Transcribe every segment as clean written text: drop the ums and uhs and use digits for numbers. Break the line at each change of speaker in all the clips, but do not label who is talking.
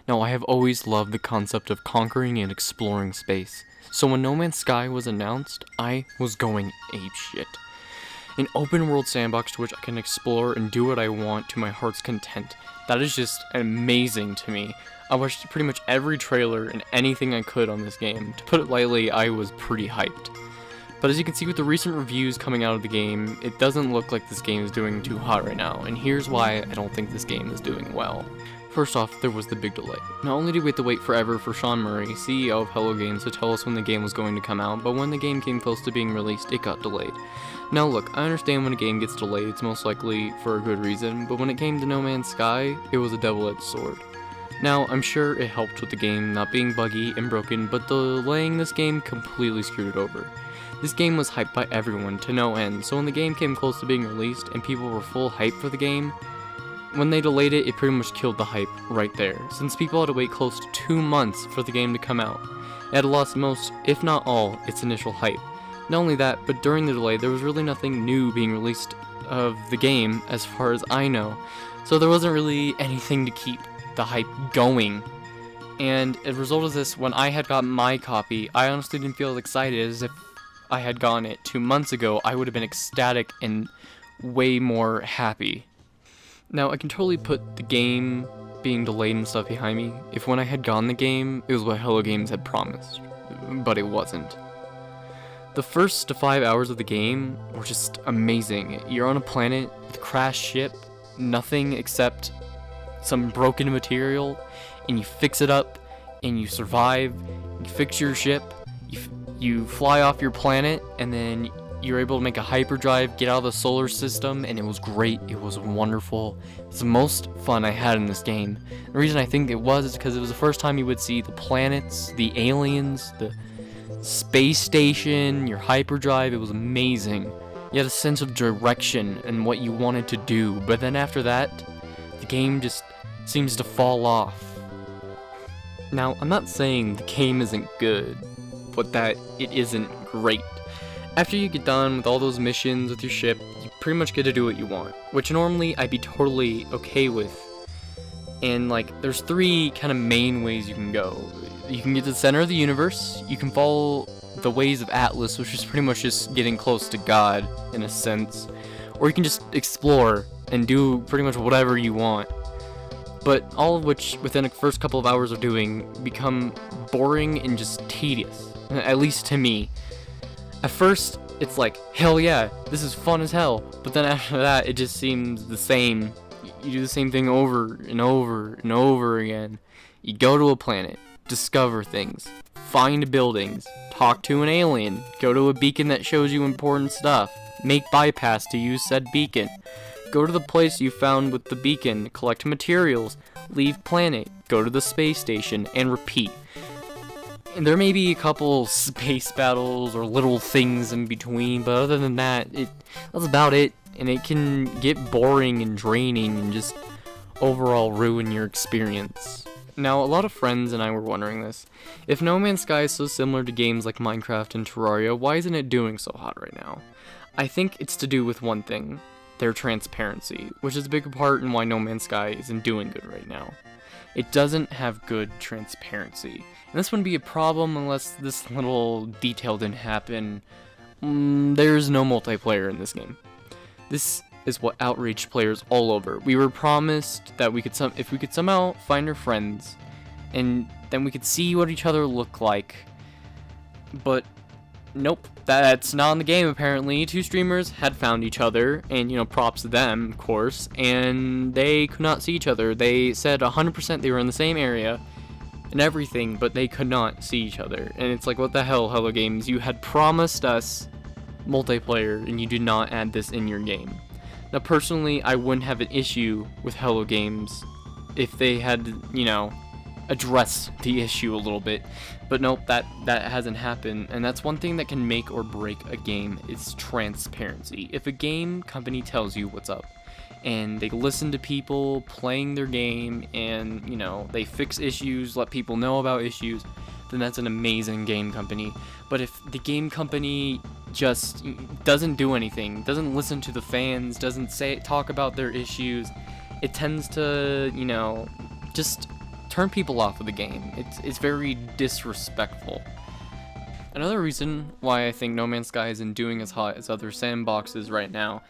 Now, I have always loved the concept of conquering and exploring space, so when No Man's Sky was announced, I was going apeshit. An open world sandbox to which I can explore and do what I want to my heart's content. That is just amazing to me. I watched pretty much every trailer and anything I could on this game. To put it lightly, I was pretty hyped. But as you can see with the recent reviews coming out of the game, it doesn't look like this game is doing too hot right now, and here's why I don't think this game is doing well. First off, there was the big delay. Not only did we have to wait forever for Sean Murray, CEO of Hello Games, to tell us when the game was going to come out, but when the game came close to being released, it got delayed. Now look, I understand when a game gets delayed, it's most likely for a good reason, but when it came to No Man's Sky, it was a double-edged sword. Now, I'm sure it helped with the game not being buggy and broken, but delaying this game completely screwed it over. This game was hyped by everyone to no end, so when the game came close to being released and people were full hype for the game, when they delayed it, it pretty much killed the hype right there, since people had to wait close to 2 months for the game to come out. It had lost most, if not all, its initial hype. Not only that, but during the delay, there was really nothing new being released of the game, as far as I know, so there wasn't really anything to keep the hype going. And as a result of this, when I had gotten my copy, I honestly didn't feel as excited as if I had gotten it 2 months ago. I would have been ecstatic and way more happy. Now, I can totally put the game being delayed and stuff behind me if when I had gotten the game, it was what Hello Games had promised, but it wasn't. The first 5 hours of the game were just amazing. You're on a planet with a crashed ship, nothing except some broken material, and you fix it up, and you survive, you fix your ship, you fly off your planet, and then you're able to make a hyperdrive, get out of the solar system, and it was great, it was wonderful. It's the most fun I had in this game. The reason I think it was is because it was the first time you would see the planets, the aliens, the space station, your hyperdrive. It was amazing. You had a sense of direction and what you wanted to do, but then after that, the game just seems to fall off. Now, I'm not saying the game isn't good, but that it isn't great. After you get done with all those missions with your ship, you pretty much get to do what you want, which normally I'd be totally okay with. And like, there's 3 kind of main ways you can go. You can get to the center of the universe, you can follow the ways of Atlas, which is pretty much just getting close to God, in a sense. Or you can just explore and do pretty much whatever you want. But all of which, within the first couple of hours of doing, become boring and just tedious. At least to me. At first, it's like, hell yeah, this is fun as hell. But then after that, it just seems the same. You do the same thing over and over and over again. You go to a planet, discover things, find buildings, talk to an alien, go to a beacon that shows you important stuff, make bypass to use said beacon, go to the place you found with the beacon, collect materials, leave planet, go to the space station, and repeat. And there may be a couple space battles or little things in between, but other than that, that's about it. And it can get boring and draining and just overall ruin your experience. Now, a lot of friends and I were wondering this. If No Man's Sky is so similar to games like Minecraft and Terraria, why isn't it doing so hot right now? I think it's to do with one thing, their transparency, which is a big part in why No Man's Sky isn't doing good right now. It doesn't have good transparency. And this wouldn't be a problem unless this little detail didn't happen. There's no multiplayer in this game. This is what outraged players all over. We were promised that if we could somehow find our friends, and then we could see what each other look like. But nope, that's not in the game apparently. 2 streamers had found each other, and props to them, of course, and they could not see each other. They said 100% they were in the same area and everything, but they could not see each other. And it's like, what the hell, Hello Games? You had promised us multiplayer, and you did not add this in your game. Now, personally, I wouldn't have an issue with Hello Games if they had, address the issue a little bit, but nope, that hasn't happened. And that's one thing that can make or break a game, is transparency. If a game company tells you what's up and they listen to people playing their game, and they fix issues, let people know about issues, then that's an amazing game company. But if the game company just doesn't do anything, doesn't listen to the fans, doesn't talk about their issues, it tends to just turn people off of the game. It's very disrespectful. Another reason why I think No Man's Sky isn't doing as hot as other sandboxes right now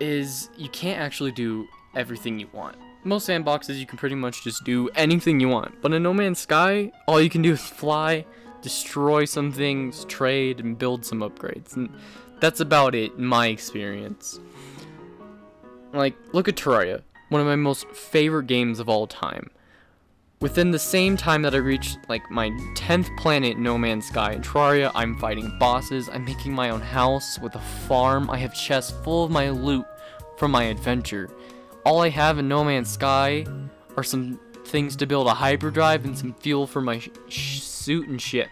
is you can't actually do everything you want. Most sandboxes you can pretty much just do anything you want, but in No Man's Sky, all you can do is fly, destroy some things, trade, and build some upgrades, and that's about it in my experience. Like, look at Terraria, one of my most favorite games of all time. Within the same time that I reached, like, my 10th planet in No Man's Sky in Terraria, I'm fighting bosses, I'm making my own house with a farm, I have chests full of my loot from my adventure. All I have in No Man's Sky are some things to build a hyperdrive and some fuel for my suit and ship.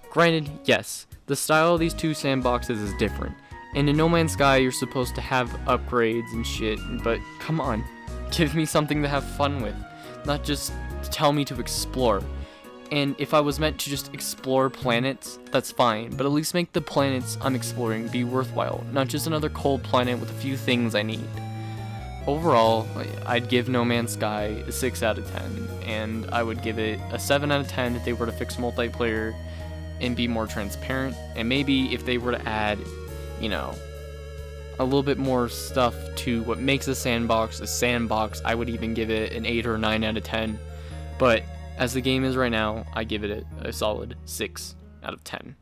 Granted, yes, the style of these two sandboxes is different, and in No Man's Sky you're supposed to have upgrades and shit, but come on, give me something to have fun with. Not just tell me to explore. And if I was meant to just explore planets, that's fine, but at least make the planets I'm exploring be worthwhile, not just another cold planet with a few things I need. Overall, I'd give No Man's Sky a 6 out of 10, and I would give it a 7 out of 10 if they were to fix multiplayer and be more transparent, and maybe if they were to add, you know, a little bit more stuff to what makes a sandbox, I would even give it an 8 or 9 out of 10. But as the game is right now, I give it a solid 6 out of 10.